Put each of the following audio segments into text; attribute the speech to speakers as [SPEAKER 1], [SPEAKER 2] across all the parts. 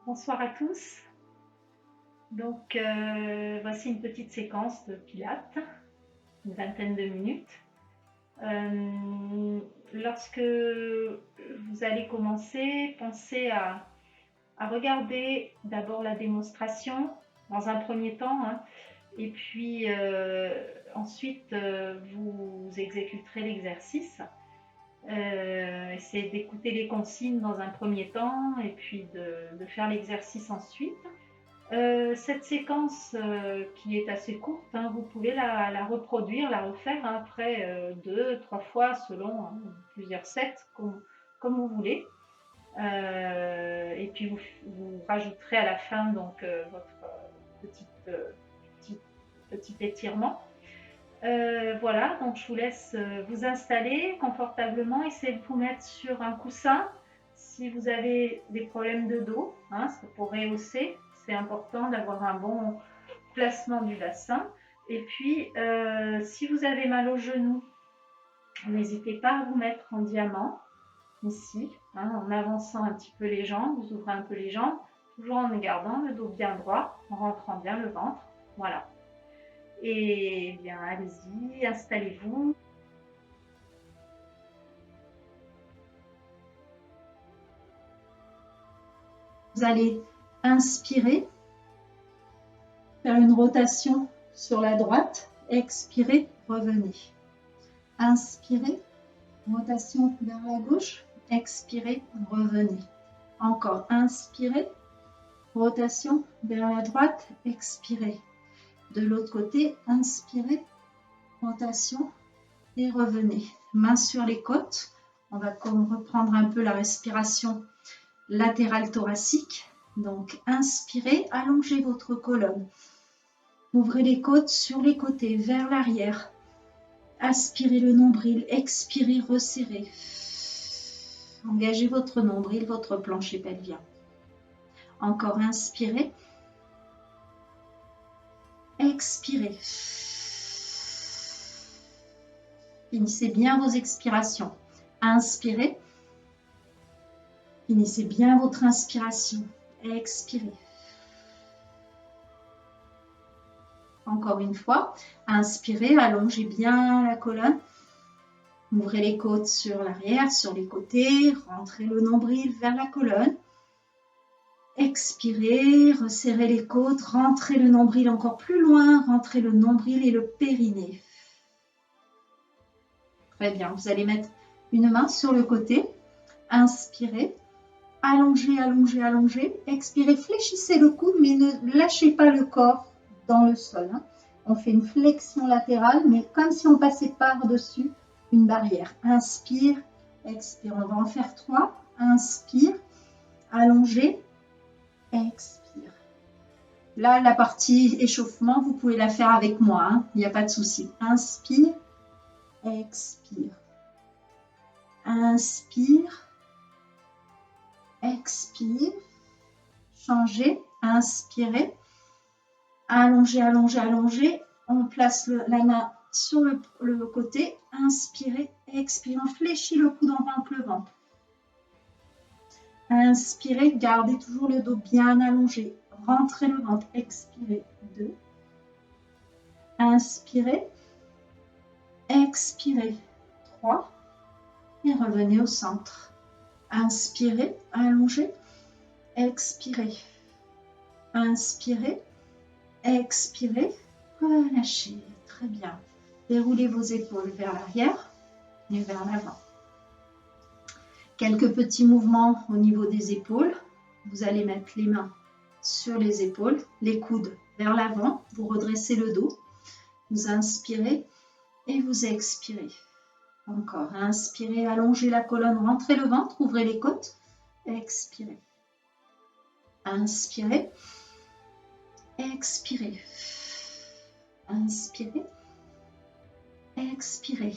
[SPEAKER 1] Bonsoir à tous. Donc, voici une petite séquence de pilates, une vingtaine de minutes. Lorsque vous allez commencer, pensez à regarder d'abord la démonstration dans un premier temps, hein, et puis ensuite vous exécuterez l'exercice. Essayez d'écouter les consignes dans un premier temps et puis de faire l'exercice ensuite. Cette séquence qui est assez courte, hein, vous pouvez la reproduire, la refaire hein, après 2, 3 fois selon hein, plusieurs sets comme vous voulez. Et puis vous rajouterez à la fin donc votre petit, petit, petit étirement. Voilà, donc je vous laisse vous installer confortablement, essayez de vous mettre sur un coussin. Si vous avez des problèmes de dos, hein, pour rehausser, c'est important d'avoir un bon placement du bassin. Et puis, si vous avez mal au genou, n'hésitez pas à vous mettre en diamant, ici, hein, en avançant un petit peu les jambes, vous ouvrez un peu les jambes, toujours en gardant le dos bien droit, en rentrant bien le ventre. Voilà. Et bien, allez-y, installez-vous. Vous allez inspirer, faire une rotation sur la droite, expirez, revenez. Inspirez, rotation vers la gauche, expirez, revenez. Encore, inspirez, rotation vers la droite, expirez. De l'autre côté, inspirez, rotation et revenez. Mains sur les côtes, on va reprendre un peu la respiration latérale thoracique. Donc, inspirez, allongez votre colonne. Ouvrez les côtes sur les côtés, vers l'arrière. Aspirez le nombril, expirez, resserrez. Engagez votre nombril, votre plancher pelvien. Encore, inspirez. Expirez. Finissez bien vos expirations. Inspirez. Finissez bien votre inspiration. Expirez. Encore une fois, inspirez, allongez bien la colonne. Ouvrez les côtes sur l'arrière, sur les côtés. Rentrez le nombril vers la colonne. Expirez, resserrez les côtes. Rentrez le nombril encore plus loin. Rentrez le nombril et le périnée. Très bien, vous allez mettre une main sur le côté. Inspirez. Allongez, allongez, allongez. Expirez, fléchissez le coude, mais ne lâchez pas le corps dans le sol. Hein. On fait une flexion latérale, mais comme si on passait par-dessus une barrière. Inspire, expire. On va en faire 3. Inspire, allongez, expire. Là, la partie échauffement, vous pouvez la faire avec moi. Hein. Il n'y a pas de souci. Inspire, expire. Inspire, expire. Changez, inspirez. Allongez, allongez, allongez. On place la main sur le côté. Inspirez, expirez. On fléchit le coude, on rentre le ventre. Inspirez, gardez toujours le dos bien allongé. Rentrez le ventre, expirez. 2. Inspirez, expirez. 3. Et revenez au centre. Inspirez, allongez, expirez. Inspirez, expirez, relâchez. Très bien. Déroulez vos épaules vers l'arrière et vers l'avant. Quelques petits mouvements au niveau des épaules. Vous allez mettre les mains sur les épaules, les coudes vers l'avant. Vous redressez le dos. Vous inspirez et vous expirez. Encore. Inspirez, allongez la colonne, rentrez le ventre, ouvrez les côtes. Expirez. Inspirez. Expirez. Inspirez. Expirez.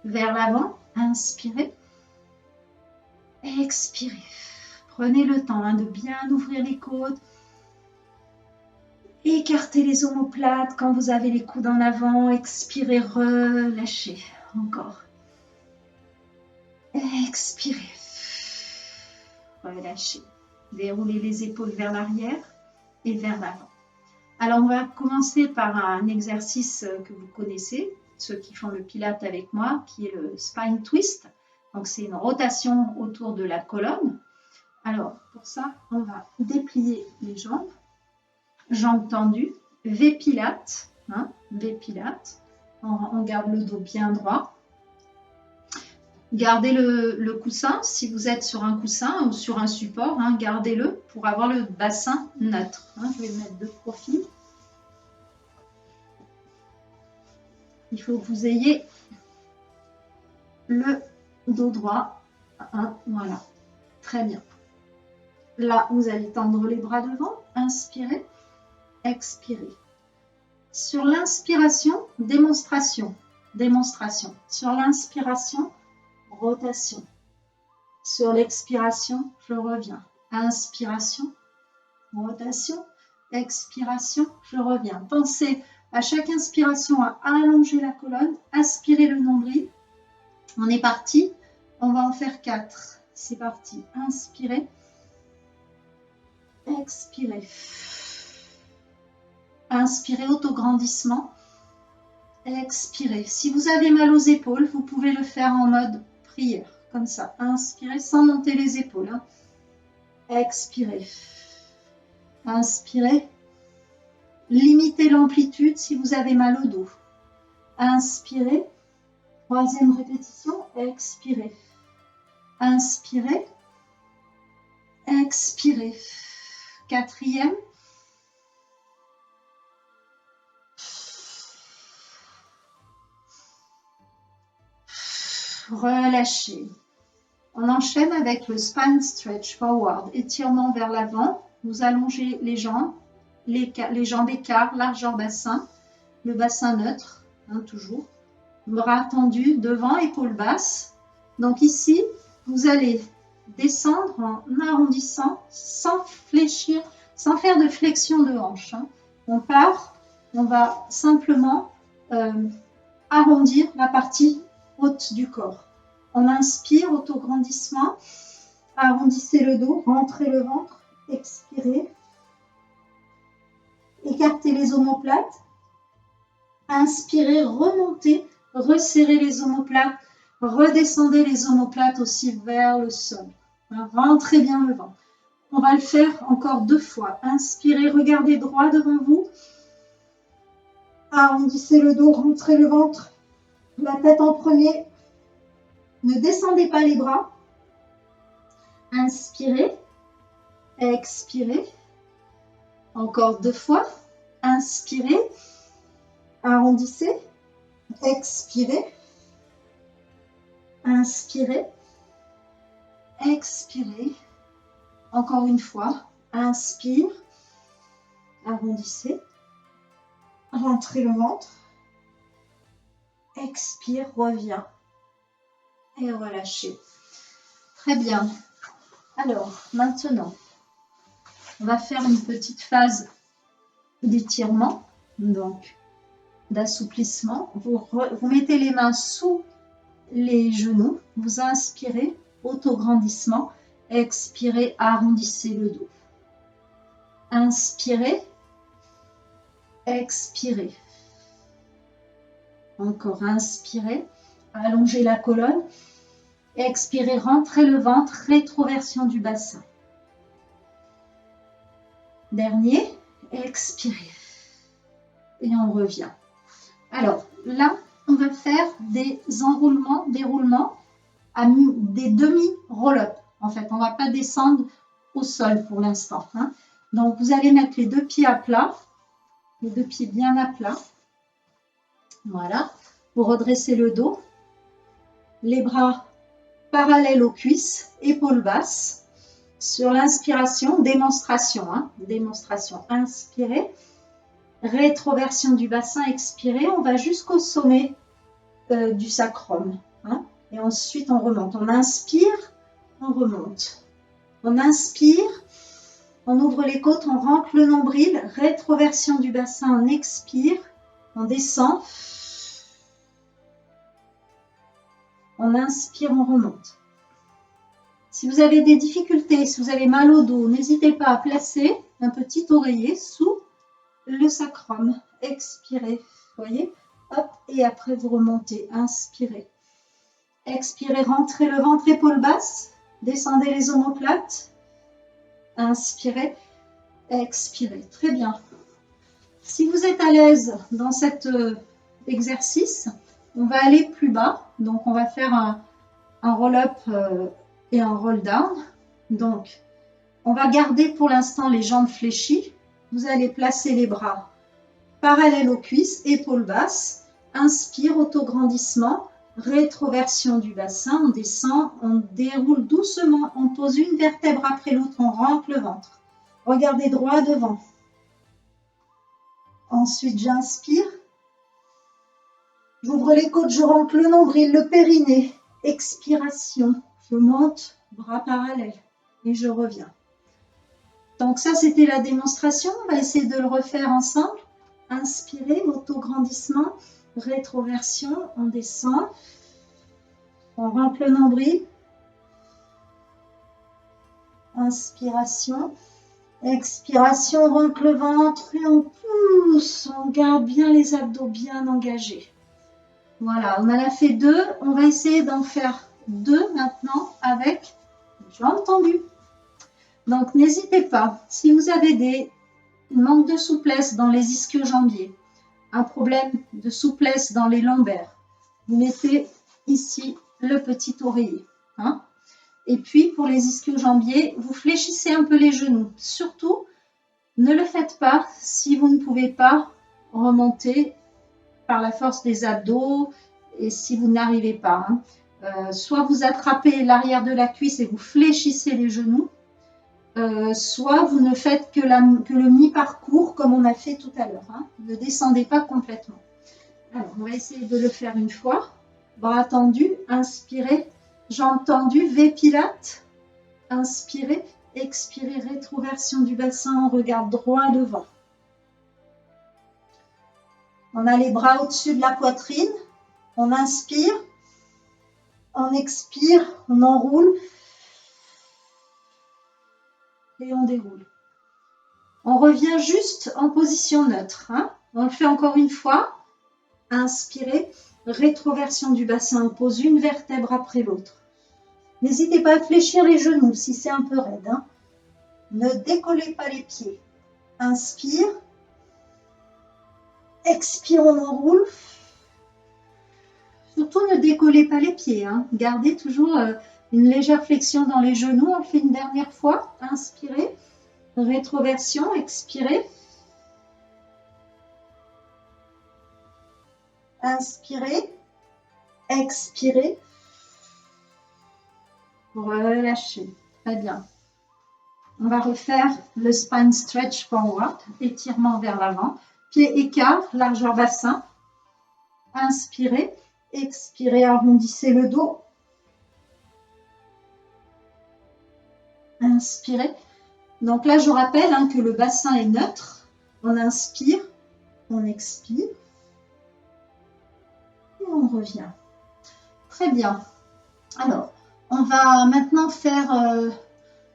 [SPEAKER 1] Vers l'avant. Inspirez. Expirez. Prenez le temps de bien ouvrir les côtes. Écartez les omoplates quand vous avez les coudes en avant. Expirez, relâchez. Encore. Expirez. Relâchez. Déroulez les épaules vers l'arrière et vers l'avant. Alors, on va commencer par un exercice que vous connaissez, ceux qui font le pilate avec moi, qui est le spine twist. Donc, c'est une rotation autour de la colonne. Alors, pour ça, on va déplier les jambes tendues, V-pilate, hein, V-pilate. On garde le dos bien droit. Gardez le coussin, si vous êtes sur un coussin ou sur un support, hein, gardez-le pour avoir le bassin neutre. Hein. Je vais le mettre de profil. Il faut que vous ayez le dos droit. Hein, voilà, très bien. Là, vous allez tendre les bras devant, inspirez, expirez. Sur l'inspiration, démonstration. Sur l'inspiration, rotation. Sur l'expiration, je reviens. Inspiration, rotation, expiration, je reviens. Pensez à chaque inspiration à allonger la colonne, aspirez le nombril. On est parti, on va en faire 4. C'est parti, inspirez, expirez. Inspirez, autograndissement, expirez. Si vous avez mal aux épaules, vous pouvez le faire en mode prière, comme ça. Inspirez sans monter les épaules. Hein. Expirez. Inspirez. Limitez l'amplitude si vous avez mal au dos. Inspirez. 3e répétition. Expirez. Inspirez. Expirez. 4e. Relâchez. On enchaîne avec le spine stretch forward, étirement vers l'avant. Vous allongez les jambes, les jambes écart, largeur bassin, le bassin neutre, hein, toujours. Bras tendus devant, épaules basses. Donc ici, vous allez descendre en arrondissant sans fléchir, sans faire de flexion de hanche. Hein. On part, on va simplement arrondir la partie haute du corps. On inspire, autograndissement, arrondissez le dos, rentrez le ventre, expirez, écartez les omoplates, inspirez, remontez, resserrez les omoplates, redescendez les omoplates aussi vers le sol. Rentrez bien le ventre. On va le faire encore 2 fois. Inspirez, regardez droit devant vous, arrondissez le dos, rentrez le ventre, la tête en premier. Ne descendez pas les bras. Inspirez, expirez. Encore 2 fois. Inspirez, arrondissez, expirez. Inspirez, expirez. Encore une fois. Inspire, arrondissez, rentrez le ventre. Expire, reviens. Et relâchez. Très bien. Alors, maintenant, on va faire une petite phase d'étirement, donc d'assouplissement. Vous mettez les mains sous les genoux, vous inspirez, autograndissement, expirez, arrondissez le dos. Inspirez, expirez. Encore inspirez, allongez la colonne. Expirez, rentrez le ventre, rétroversion du bassin. Dernier, expirez. Et on revient. Alors là, on va faire des enroulements, déroulements, des demi-roll-up. En fait, on ne va pas descendre au sol pour l'instant. Hein. Donc, vous allez mettre les 2 pieds à plat, les 2 pieds bien à plat. Voilà. Vous redressez le dos, les bras parallèles aux cuisses, épaules basses. Sur l'inspiration, démonstration. Hein, démonstration. Inspirez. Rétroversion du bassin, expirez. On va jusqu'au sommet du sacrum. Hein, et ensuite, on remonte. On inspire, on remonte. On inspire, on ouvre les côtes, on rentre le nombril. Rétroversion du bassin, on expire. On descend. On inspire, on remonte.
[SPEAKER 2] Si vous avez des difficultés, si vous avez mal au dos, n'hésitez pas à placer un petit oreiller sous le sacrum. Expirez, voyez, hop, et après vous remontez, inspirez. Expirez, rentrez le ventre, épaule basse, descendez les omoplates, inspirez, expirez, très bien. Si vous êtes à l'aise dans cet exercice, on va aller plus bas, donc on va faire un roll-up et un roll-down. Donc, on va garder pour l'instant les jambes fléchies. Vous allez placer les bras parallèles aux cuisses, épaules basses. Inspire, autograndissement, rétroversion du bassin. On descend, on déroule doucement, on pose une vertèbre après l'autre, on rentre le ventre. Regardez droit devant. Ensuite, j'inspire. J'ouvre les côtes, je rentre le nombril, le périnée. Expiration. Je monte, bras parallèles. Et je reviens. Donc ça, c'était la démonstration. On va essayer de le refaire ensemble. Inspirez, autograndissement, rétroversion, on descend. On rentre le nombril. Inspiration. Expiration, on rentre le ventre et on pousse. On garde bien les abdos bien engagés. Voilà, on en a fait 2. On va essayer d'en faire 2 maintenant avec jambes tendues. Donc, n'hésitez pas, si vous avez des manques de souplesse dans les ischio-jambiers, un problème de souplesse dans les lombaires, vous mettez ici le petit oreiller. Hein. Et puis, pour les ischio-jambiers, vous fléchissez un peu les genoux. Surtout, ne le faites pas si vous ne pouvez pas remonter par la force des abdos et si vous n'arrivez pas. Hein. Soit vous attrapez l'arrière de la cuisse et vous fléchissez les genoux, soit vous ne faites que le mi-parcours comme on a fait tout à l'heure. Hein. Ne descendez pas complètement. Alors, on va essayer de le faire une fois. Bras tendus, inspirez, jambes tendues, V Pilates, inspirez, expirez, rétroversion du bassin, on regarde droit devant. On a les bras au-dessus de la poitrine, on inspire, on expire, on enroule et on déroule. On revient juste en position neutre. Hein. On le fait encore une fois. Inspirez, rétroversion du bassin, on pose une vertèbre après l'autre. N'hésitez pas à fléchir les genoux si c'est un peu raide. Hein. Ne décollez pas les pieds. Inspire. Expire, on enroule. Surtout, ne décollez pas les pieds. Hein. Gardez toujours une légère flexion dans les genoux. On le fait une dernière fois. Inspirez. Rétroversion, expirez. Inspirez. Expirez. Relâchez. Très bien. On va refaire le spine stretch forward, étirement vers l'avant. Pied écart, largeur bassin. Inspirez. Expirez, arrondissez le dos. Inspirez. Donc là, je rappelle hein, que le bassin est neutre. On inspire, on expire. Et on revient. Très bien. Alors, on va maintenant faire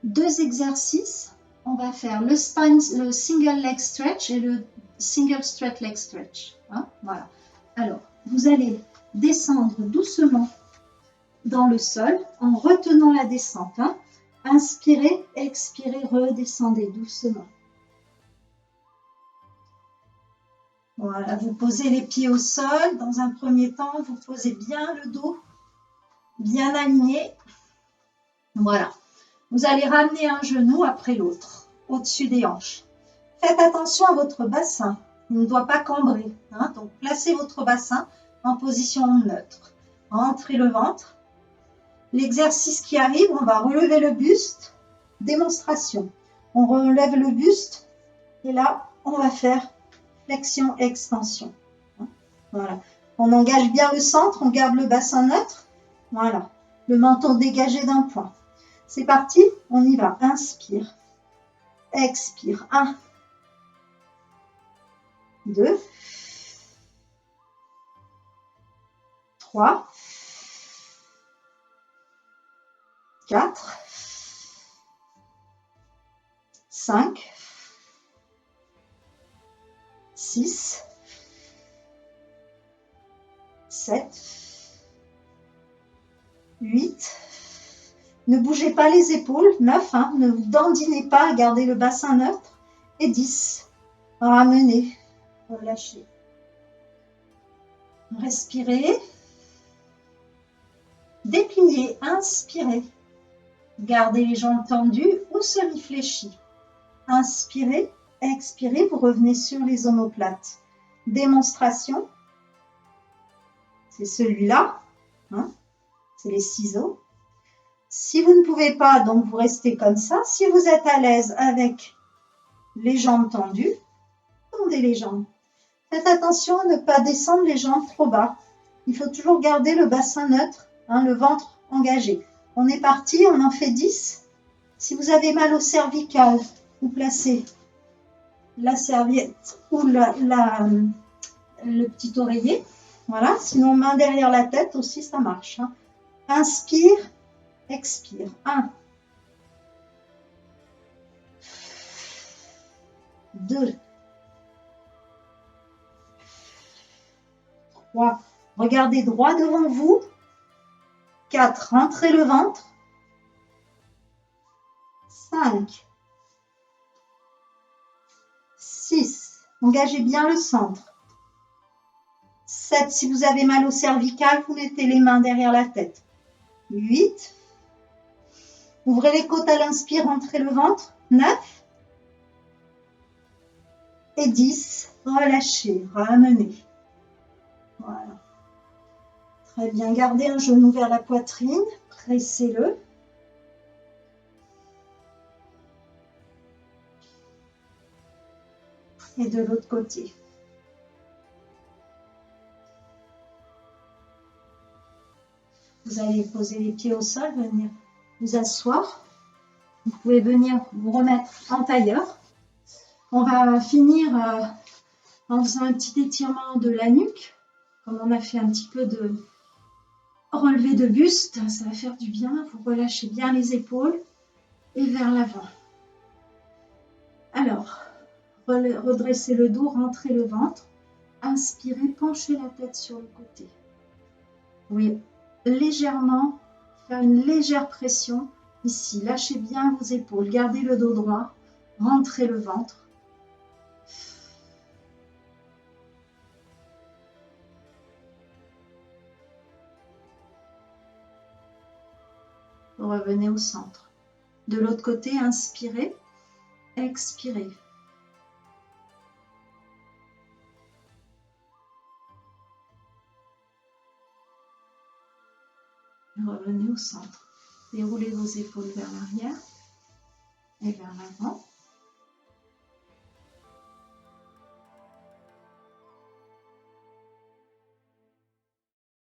[SPEAKER 2] 2 exercices. On va faire le single leg stretch et le single straight leg stretch. Hein, voilà. Alors, vous allez descendre doucement dans le sol en retenant la descente. Hein. Inspirez, expirez, redescendez doucement. Voilà, vous posez les pieds au sol. Dans un premier temps, vous posez bien le dos, bien aligné. Voilà. Vous allez ramener un genou après l'autre, au-dessus des hanches. Faites attention à votre bassin. Il ne doit pas cambrer. Hein. Donc, placez votre bassin en position neutre. Rentrez le ventre. L'exercice qui arrive, on va relever le buste. Démonstration. On relève le buste. Et là, on va faire flexion, extension. Voilà. On engage bien le centre. On garde le bassin neutre. Voilà. Le menton dégagé d'un point. C'est parti. On y va. Inspire. Expire. 1. 2. 3. 4. 5, 6, 7, 8. Ne bougez pas les épaules. 9, hein, ne vous dandinez pas, gardez le bassin neutre. Et 10. Ramenez, relâchez. Respirez. Dépliez, inspirez. Gardez les jambes tendues ou semi-fléchies. Inspirez, expirez, vous revenez sur les omoplates. Démonstration. C'est celui-là. Hein, c'est les ciseaux. Si vous ne pouvez pas, donc vous restez comme ça. Si vous êtes à l'aise avec les jambes tendues, tendez les jambes. Faites attention à ne pas descendre les jambes trop bas. Il faut toujours garder le bassin neutre, hein, le ventre engagé. On est parti, on en fait 10. Si vous avez mal au cervical, vous placez la serviette ou le petit oreiller. Voilà, sinon main derrière la tête aussi, ça marche. Hein. Inspire, expire. 1, 2, 3. Regardez droit devant vous. 4. Rentrez le ventre. 5. 6. Engagez bien le centre. 7. Si vous avez mal au cervical, vous mettez les mains derrière la tête. 8. Ouvrez les côtes à l'inspire, rentrez le ventre. 9. Et 10. Relâchez, ramenez. Voilà. Très bien. Gardez un genou vers la poitrine. Pressez-le. Et de l'autre côté. Vous allez poser les pieds au sol, venir vous asseoir. Vous pouvez venir vous remettre en tailleur. On va finir en faisant un petit étirement de la nuque. Comme on a fait un petit peu de relevé de buste, ça va faire du bien. Vous relâchez bien les épaules et vers l'avant. Alors, redressez le dos, rentrez le ventre. Inspirez, penchez la tête sur le côté. Oui, légèrement, faire une légère pression ici. Lâchez bien vos épaules, gardez le dos droit, rentrez le ventre. Revenez au centre. De l'autre côté, inspirez, expirez. Revenez au centre. Déroulez vos épaules vers l'arrière et vers l'avant.